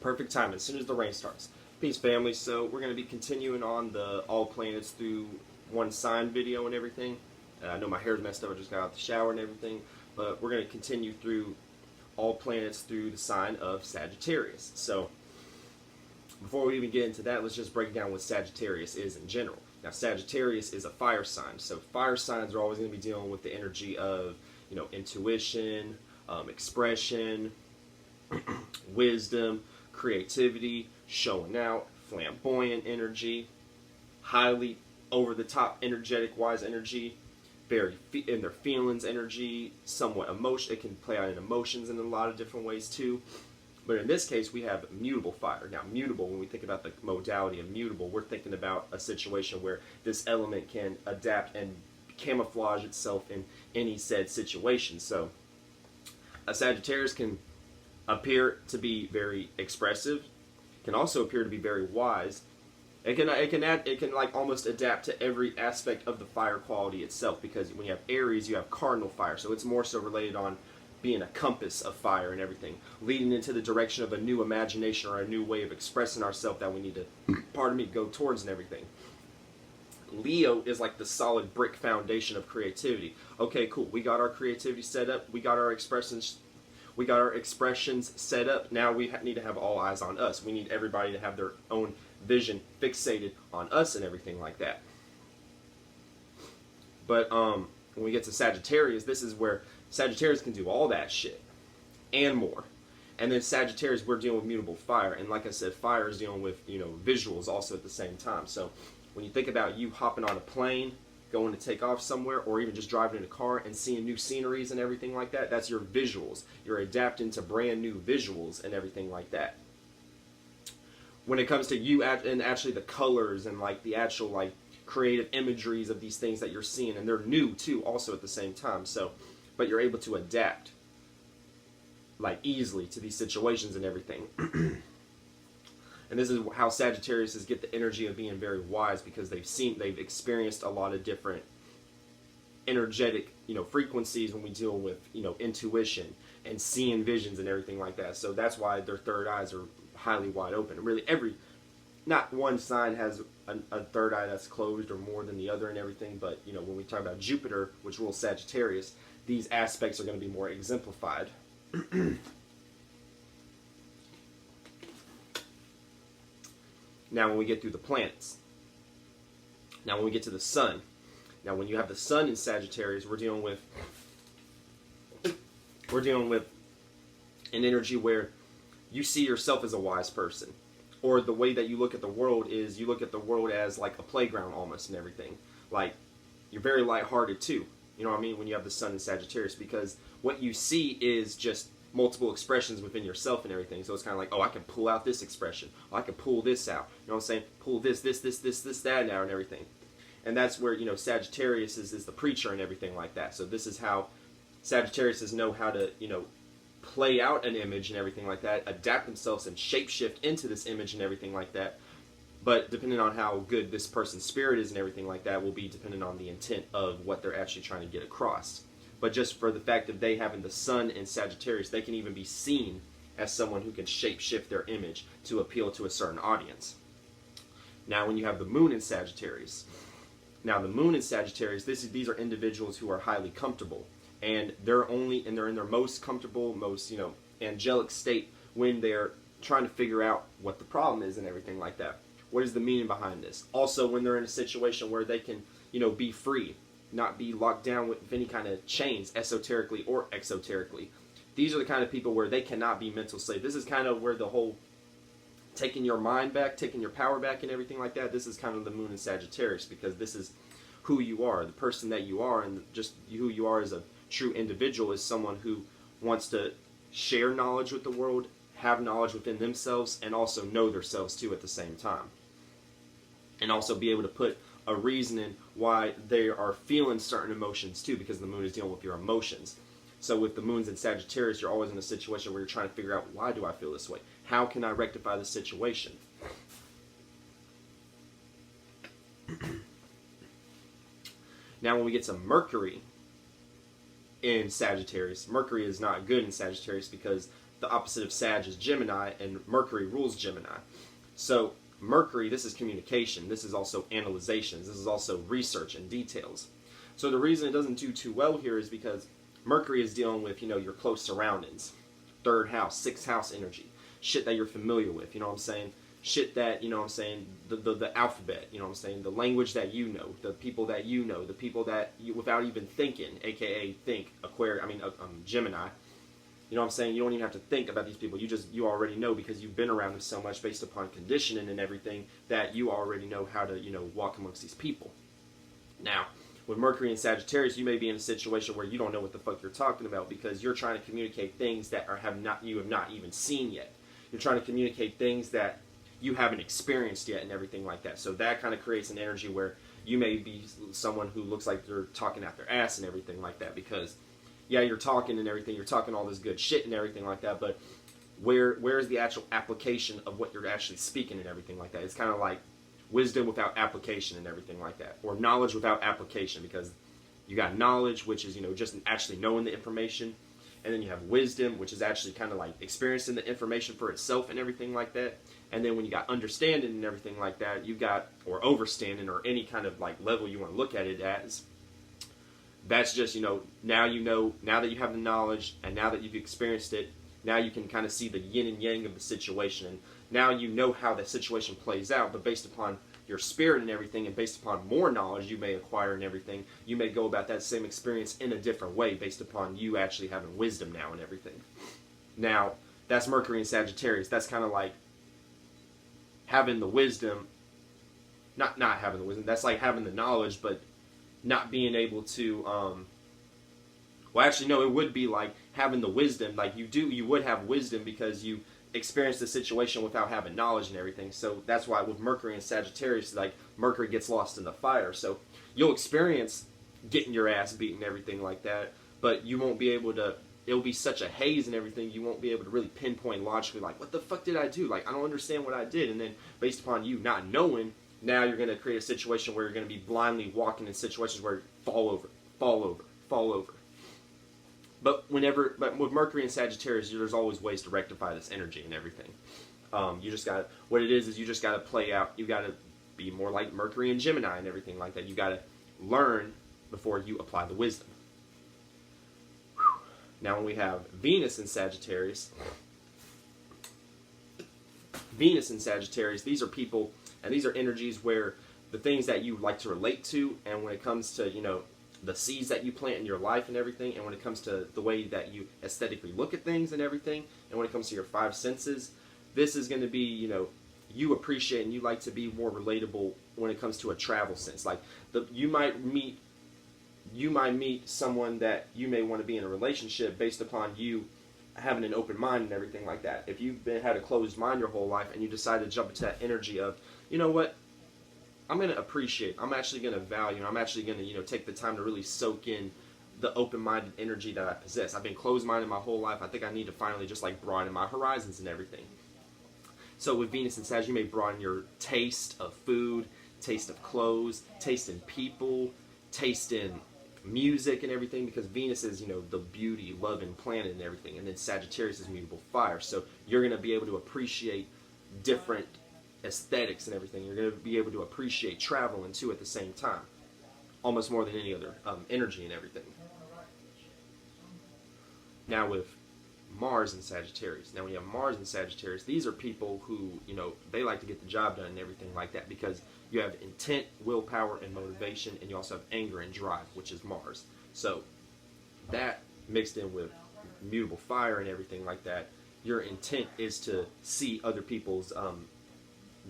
Perfect time as soon as the rain starts. Peace, family. So we're going to be continuing on the all planets through one sign video and everything. I know my hair's messed up. I just got out of the shower and everything. But we're going to continue through all planets through the sign of Sagittarius. So before we even get into that, let's just break down what Sagittarius is in general. Now, Sagittarius is a fire sign. So fire signs are always going to be dealing with the energy of, intuition, expression, wisdom, creativity, showing out, flamboyant energy, highly over-the-top energetic-wise energy, very in their feelings energy, somewhat emotion. It can play out in emotions in a lot of different ways too. But in this case, we have mutable fire. Now, mutable, when we think about the modality of mutable, we're thinking about a situation where this element can adapt and camouflage itself in any said situation. So, a Sagittarius can appear to be very expressive, can also appear to be very wise. It can like almost adapt to every aspect of the fire quality itself, because when you have Aries, you have cardinal fire, so it's more so related on being a compass of fire and everything, leading into the direction of a new imagination or a new way of expressing ourselves that we need to, go towards and everything. Leo is like the solid brick foundation of creativity. Okay, cool. We got our creativity set up. We got our expressions set up. Now we need to have all eyes on us. We need everybody to have their own vision fixated on us and everything like that. But when we get to Sagittarius, this is where Sagittarius can do all that shit and more. And then Sagittarius, we're dealing with mutable fire. And like I said, fire is dealing with, visuals also at the same time. So when you think about you hopping on a plane, going to take off somewhere, or even just driving in a car and seeing new sceneries and everything like that, that's your visuals. You're adapting to brand new visuals and everything like that. When it comes to you and actually the colors and like the actual like creative imageries of these things that you're seeing, and they're new too also at the same time. So, but you're able to adapt like easily to these situations and everything. And this is how Sagittarius get the energy of being very wise, because they've experienced a lot of different energetic, frequencies when we deal with, intuition and seeing visions and everything like that. So that's why their third eyes are highly wide open. Really, not one sign has a third eye that's closed or more than the other and everything. But, when we talk about Jupiter, which rules Sagittarius, these aspects are going to be more exemplified. Now, when we get through the planets, now when we get to the sun, now when you have the sun in Sagittarius, we're dealing with an energy where you see yourself as a wise person, or the way that you look at the world is you look at the world as like a playground almost and everything. Like, you're very lighthearted too. You know what I mean? When you have the sun in Sagittarius, because what you see is just multiple expressions within yourself and everything. So it's kind of like, oh, I can pull out this expression. Oh, I can pull this out. You know what I'm saying? Pull this, that now and everything. And that's where, Sagittarius is the preacher and everything like that. So this is how Sagittarius know how to, play out an image and everything like that, adapt themselves and shapeshift into this image and everything like that. But depending on how good this person's spirit is and everything like that will be dependent on the intent of what they're actually trying to get across. But just for the fact of they having the sun in Sagittarius, they can even be seen as someone who can shape-shift their image to appeal to a certain audience. Now, when you have the moon in Sagittarius, these are individuals who are highly comfortable, and they're in their most comfortable, most angelic state when they're trying to figure out what the problem is and everything like that. What is the meaning behind this? Also, when they're in a situation where they can, be free, not be locked down with any kind of chains, esoterically or exoterically. These are the kind of people where they cannot be mental slaves. This is kind of where the whole taking your mind back, taking your power back and everything like that, this is kind of the moon in Sagittarius, because this is who you are, the person that you are, and just who you are as a true individual is someone who wants to share knowledge with the world, have knowledge within themselves, and also know themselves too at the same time. And also be able to put a reasoning why they are feeling certain emotions too, because the moon is dealing with your emotions. So with the moons in Sagittarius, you're always in a situation where you're trying to figure out, why do I feel this way? How can I rectify the situation? Now when we get to Mercury in Sagittarius, Mercury is not good in Sagittarius because the opposite of Sag is Gemini, and Mercury rules Gemini. So Mercury, this is communication. This is also analyzations. This is also research and details. So the reason it doesn't do too well here is because Mercury is dealing with, your close surroundings. 3rd house, 6th house energy. Shit that you're familiar with, you know what I'm saying? Shit that, the alphabet, the language that you know, the people that you know, the people that you, without even thinking, aka think, Gemini. You know what I'm saying? You don't even have to think about these people. You already know because you've been around them so much based upon conditioning and everything that you already know how to, walk amongst these people. Now, with Mercury and Sagittarius, you may be in a situation where you don't know what the fuck you're talking about because you're trying to communicate things that you have not even seen yet. You're trying to communicate things that you haven't experienced yet and everything like that. So that kind of creates an energy where you may be someone who looks like they're talking out their ass and everything like that because, yeah, you're talking and everything, you're talking all this good shit and everything like that, but where is the actual application of what you're actually speaking and everything like that? It's kind of like wisdom without application and everything like that, or knowledge without application, because you got knowledge, which is, just actually knowing the information, and then you have wisdom, which is actually kind of like experiencing the information for itself and everything like that. And then when you got understanding and everything like that, you got, or overstanding, or any kind of like level you want to look at it as, that's just, now that you have the knowledge and now that you've experienced it, now you can kind of see the yin and yang of the situation. And now you know how the situation plays out, but based upon your spirit and everything, and based upon more knowledge you may acquire and everything, you may go about that same experience in a different way based upon you actually having wisdom now and everything. Now, that's Mercury and Sagittarius. That's kind of like having the wisdom, not having the wisdom, that's like having the knowledge, but not being able to, well, actually, no, it would be like having the wisdom, like you would have wisdom because you experience the situation without having knowledge and everything. So that's why with Mercury and Sagittarius, like Mercury gets lost in the fire. So you'll experience getting your ass beaten and everything like that, but you won't be able to, it'll be such a haze and everything, you won't be able to really pinpoint logically, like, what the fuck did I do? Like, I don't understand what I did. And then based upon you not knowing, now you're going to create a situation where you're going to be blindly walking in situations where you fall over. But with Mercury and Sagittarius, there's always ways to rectify this energy and everything. You just got, what it is you just got to play out. You got to be more like Mercury and Gemini and everything like that. You got to learn before you apply the wisdom. Now when we have Venus and Sagittarius, these are people, and these are energies where the things that you like to relate to, and when it comes to, the seeds that you plant in your life and everything, and when it comes to the way that you aesthetically look at things and everything, and when it comes to your 5 senses, this is going to be, you appreciate and you like to be more relatable when it comes to a travel sense. Like, you might meet someone that you may want to be in a relationship based upon you having an open mind and everything like that. If you've had a closed mind your whole life and you decide to jump into that energy of, you know what, I'm going to appreciate, I'm actually going to value, I'm actually going to, take the time to really soak in the open-minded energy that I possess. I've been closed-minded my whole life. I think I need to finally just like broaden my horizons and everything. So with Venus and Sag, you may broaden your taste of food, taste of clothes, taste in people, taste in music and everything, because Venus is, the beauty, love, and planet and everything, and then Sagittarius is mutable fire. So you're going to be able to appreciate different aesthetics and everything. You're going to be able to appreciate traveling too at the same time, almost more than any other energy and everything. Now with Mars and Sagittarius. Now when you have Mars and Sagittarius, these are people who, they like to get the job done and everything like that, because you have intent, willpower, and motivation, and you also have anger and drive, which is Mars. So that mixed in with mutable fire and everything like that, your intent is to see other people's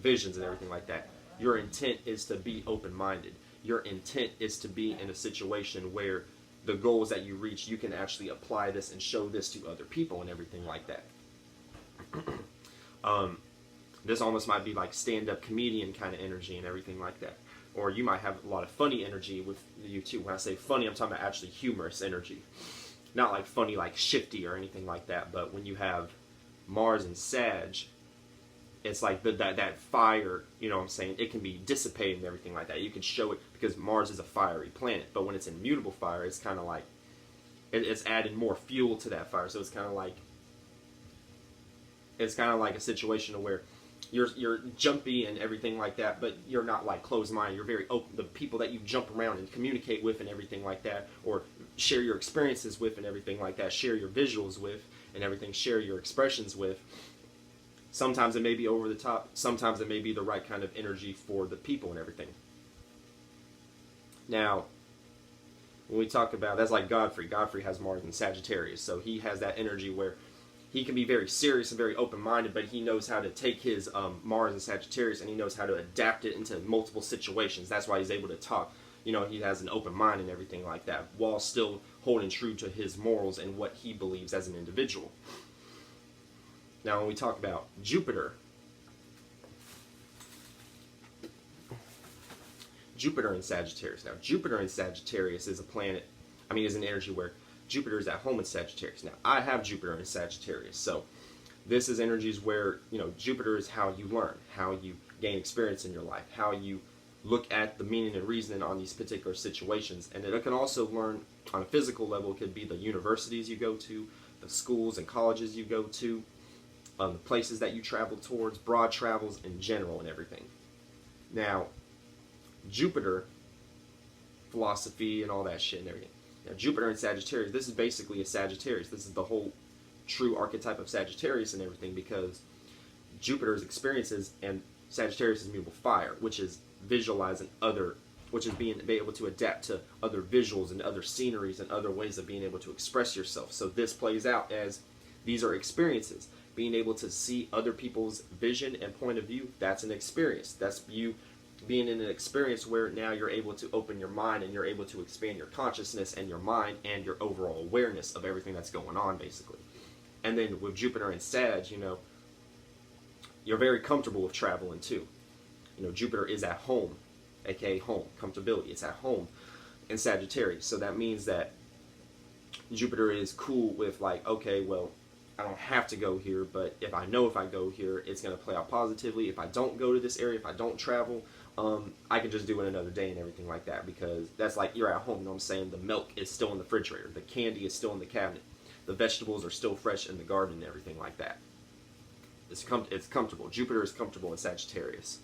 visions and everything like that. Your intent is to be open-minded. Your intent is to be in a situation where the goals that you reach, you can actually apply this and show this to other people and everything like that. This almost might be like stand-up comedian kind of energy and everything like that. Or you might have a lot of funny energy with you too. When I say funny, I'm talking about actually humorous energy. Not like funny, like shifty or anything like that, but when you have Mars and Sag, it's like that fire, what I'm saying, it can be dissipated and everything like that. You can show it, because Mars is a fiery planet, but when it's in mutable fire, it's kind of like, it's adding more fuel to that fire, so it's kind of like, it's kind of like a situation where you're jumpy and everything like that, but you're not like closed-minded. You're very open. The people that you jump around and communicate with and everything like that, or share your experiences with and everything like that, share your visuals with and everything, share your expressions with. Sometimes it may be over the top. Sometimes it may be the right kind of energy for the people and everything. Now, when we talk about, that's like Godfrey. Godfrey has Mars in Sagittarius, so he has that energy where he can be very serious and very open-minded, but he knows how to take his Mars and Sagittarius and he knows how to adapt it into multiple situations. That's why he's able to talk. You know, he has an open mind and everything like that, while still holding true to his morals and what he believes as an individual. Now, when we talk about Jupiter in Sagittarius. Now, Jupiter in Sagittarius is a planet, is an energy where Jupiter is at home in Sagittarius. Now, I have Jupiter in Sagittarius, so this is energies where, Jupiter is how you learn, how you gain experience in your life, how you look at the meaning and reasoning on these particular situations. And it can also learn on a physical level. It could be the universities you go to, the schools and colleges you go to, the places that you travel towards, broad travels in general and everything. Now, Jupiter, philosophy and all that shit and everything. Now, Jupiter in Sagittarius, this is basically a Sagittarius. This is the whole true archetype of Sagittarius and everything, because Jupiter's experiences and Sagittarius is mutable fire, which is visualizing which is being able to adapt to other visuals and other sceneries and other ways of being able to express yourself. So this plays out as these are experiences. Being able to see other people's vision and point of view, that's an experience. That's you being in an experience where now you're able to open your mind and you're able to expand your consciousness and your mind and your overall awareness of everything that's going on, basically. And then with Jupiter and Sag, you're very comfortable with traveling too. Jupiter is at home, aka home, comfortability. It's at home in Sagittarius. So that means that Jupiter is cool with like, okay, well, I don't have to go here, but if I go here, it's going to play out positively. If I don't go to this area, if I don't travel, I can just do it another day and everything like that, because that's like you're at home, you know what I'm saying? The milk is still in the refrigerator. The candy is still in the cabinet. The vegetables are still fresh in the garden and everything like that. It's comfortable. Jupiter is comfortable in Sagittarius.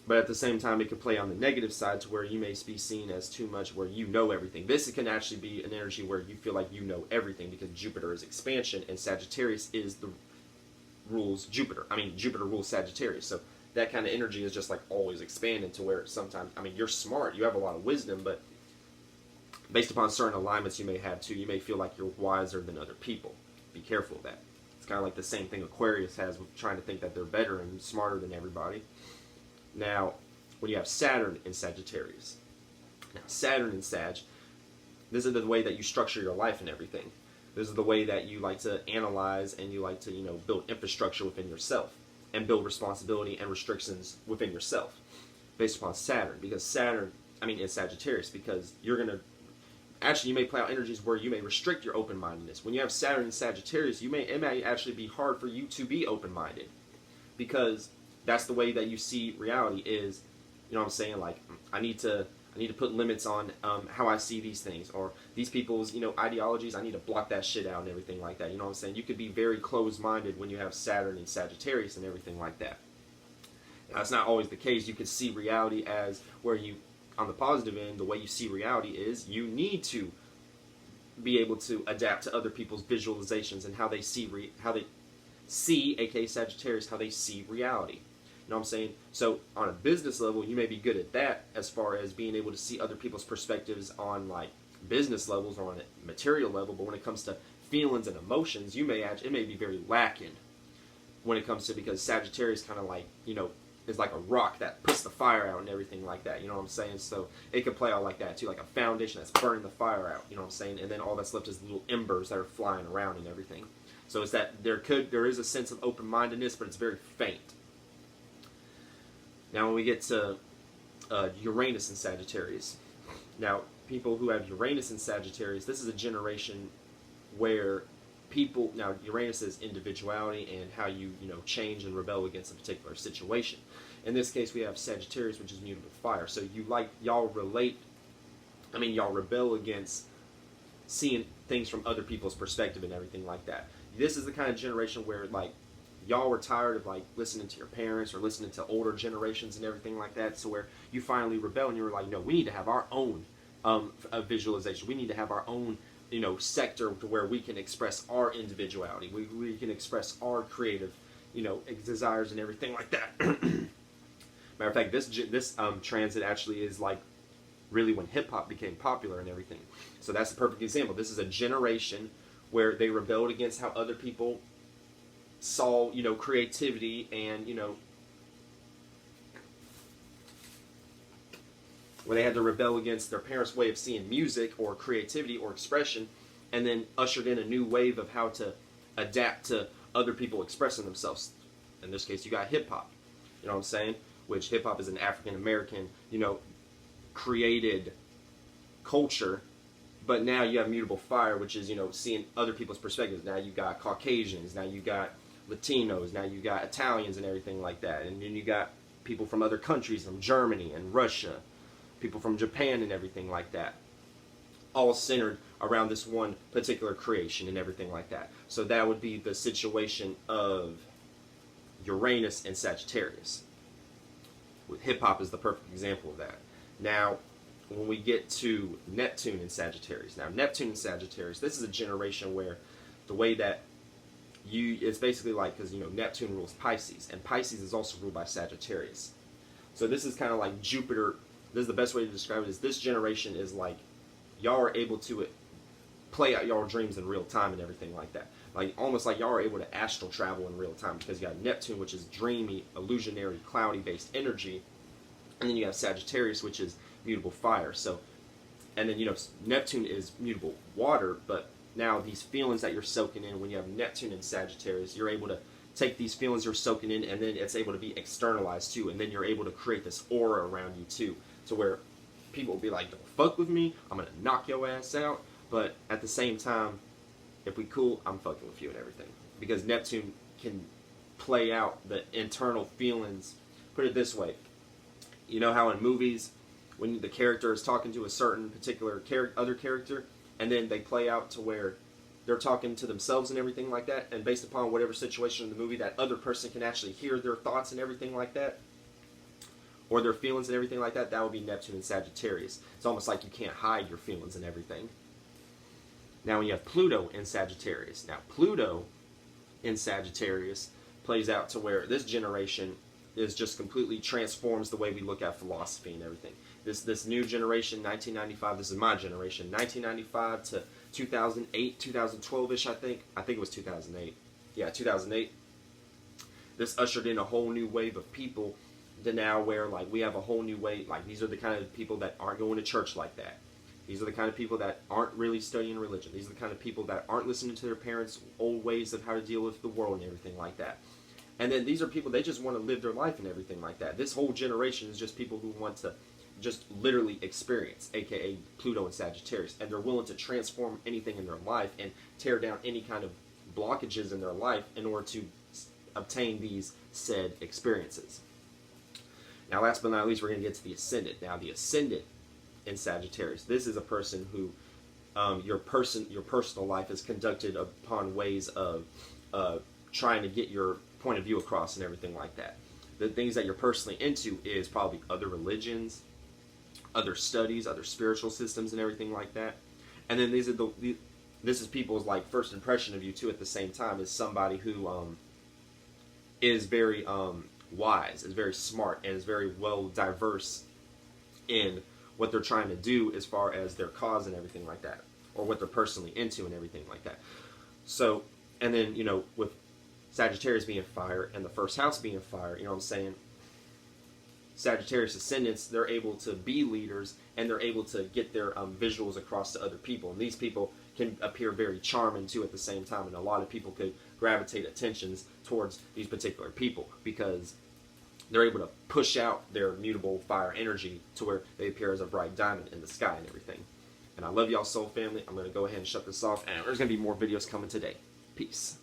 But at the same time, it can play on the negative side to where you may be seen as too much, where you know everything. This can actually be an energy where you feel like you know everything, because Jupiter is expansion and Sagittarius is rules Jupiter. Jupiter rules Sagittarius. So that kind of energy is just like always expanding to where sometimes, you're smart, you have a lot of wisdom, but based upon certain alignments you may have too, you may feel like you're wiser than other people. Be careful of that. It's kind of like the same thing Aquarius has with trying to think that they're better and smarter than everybody. Now, when you have Saturn in Sagittarius, now Saturn in Sag, this is the way that you structure your life and everything. This is the way that you like to analyze and you like to, build infrastructure within yourself and build responsibility and restrictions within yourself based upon Saturn. Because Saturn, in Sagittarius, because you may play out energies where you may restrict your open-mindedness. When you have Saturn in Sagittarius, it may actually be hard for you to be open-minded, because that's the way that you see reality is, like, I need to put limits on how I see these things, or these people's, ideologies, I need to block that shit out and everything like that. You could be very closed-minded when you have Saturn in Sagittarius and everything like that. Now, that's not always the case. You could see reality as where you, on the positive end, the way you see reality is you need to be able to adapt to other people's visualizations and how they see, aka Sagittarius, how they see reality. You know what I'm saying? So on a business level, you may be good at that as far as being able to see other people's perspectives on like business levels or on a material level, but when it comes to feelings and emotions, it may be very lacking when it comes to, because Sagittarius kind of like, is like a rock that puts the fire out and everything like that, you know what I'm saying? So it could play out like that too, like a foundation that's burning the fire out, you know what I'm saying? And then all that's left is little embers that are flying around and everything. So it's that there is a sense of open-mindedness, but it's very faint. Now when we get to Uranus in Sagittarius, now people who have Uranus in Sagittarius, this is a generation where now Uranus is individuality and how you change and rebel against a particular situation. In this case, we have Sagittarius, which is mutable fire. So y'all rebel against seeing things from other people's perspective and everything like that. this is the kind of generation where like y'all were tired of like listening to your parents or listening to older generations and everything like that, so where you finally rebel and you were like, no, we need to have our own visualization. We need to have our own, you know, sector to where we can express our individuality. We can express our creative, you know, desires and everything like that. Matter of fact, this transit actually is like really when hip hop became popular and everything. So that's a perfect example. This is a generation where they rebelled against how other people saw, you know, creativity, and, you know, where they had to rebel against their parents' way of seeing music or creativity or expression, and then ushered in a new wave of how to adapt to other people expressing themselves. In this case, you got hip-hop, you know what I'm saying? Which hip-hop is an African-American, you know, created culture. But now you have Mutable Fire, which is, you know, seeing other people's perspectives. Now you got Caucasians, now you got Latinos, now you got Italians and everything like that. And then you got people from other countries, from Germany and Russia, people from Japan and everything like that. All centered around this one particular creation and everything like that. So that would be the situation of Uranus and Sagittarius. With hip-hop is the perfect example of that. Now, when we get to Neptune and Sagittarius. Now, Neptune and Sagittarius, this is a generation where the way that it's basically like, because, you know, Neptune rules Pisces, and Pisces is also ruled by Sagittarius. So this is kind of like Jupiter. This is the best way to describe it, is this generation is like, y'all are able to play out y'all dreams in real time and everything like that. Like, almost like y'all are able to astral travel in real time, because you got Neptune, which is dreamy, illusionary, cloudy-based energy, and then you have Sagittarius, which is mutable fire. So, and then, you know, Neptune is mutable water, but now these feelings that you're soaking in, when you have Neptune and Sagittarius, you're able to take these feelings you're soaking in, and then it's able to be externalized too, and then you're able to create this aura around you too, to where people will be like, don't fuck with me, I'm gonna knock your ass out, but at the same time, if we cool, I'm fucking with you and everything. Because Neptune can play out the internal feelings. Put it this way, you know how in movies, when the character is talking to a certain particular other character, and then they play out to where they're talking to themselves and everything like that, and based upon whatever situation in the movie, that other person can actually hear their thoughts and everything like that, or their feelings and everything like that, that would be Neptune and Sagittarius. It's almost like you can't hide your feelings and everything. Now when you have Pluto in Sagittarius, now Pluto in Sagittarius plays out to where this generation is just completely transforms the way we look at philosophy and everything. This new generation, 1995, this is my generation, 1995 to 2008, 2012-ish, I think it was 2008. Yeah, 2008. This ushered in a whole new wave of people to now where, like, we have a whole new way, like, these are the kind of people that aren't going to church like that. These are the kind of people that aren't really studying religion. These are the kind of people that aren't listening to their parents' old ways of how to deal with the world and everything like that. And then these are people, they just want to live their life and everything like that. This whole generation is just people who want to just literally experience, aka Pluto and Sagittarius. And they're willing to transform anything in their life and tear down any kind of blockages in their life in order to obtain these said experiences. Now, last but not least, we're going to get to the Ascendant. Now, the Ascendant in Sagittarius, this is a person who your personal life is conducted upon ways of trying to get your point of view across and everything like that. The things that you're personally into is probably other religions, other studies, other spiritual systems and everything like that. And then this is people's like first impression of you too at the same time, is somebody who is very wise, is very smart, and is very well diverse in what they're trying to do as far as their cause and everything like that, or what they're personally into and everything like that. So, and then, you know, with Sagittarius being fire and the first house being fire, you know what I'm saying? Sagittarius ascendants, they're able to be leaders, and they're able to get their visuals across to other people. And these people can appear very charming too at the same time, and a lot of people could gravitate attentions towards these particular people because they're able to push out their mutable fire energy to where they appear as a bright diamond in the sky and everything. And I love y'all, soul family. I'm going to go ahead and shut this off, and there's going to be more videos coming today. Peace.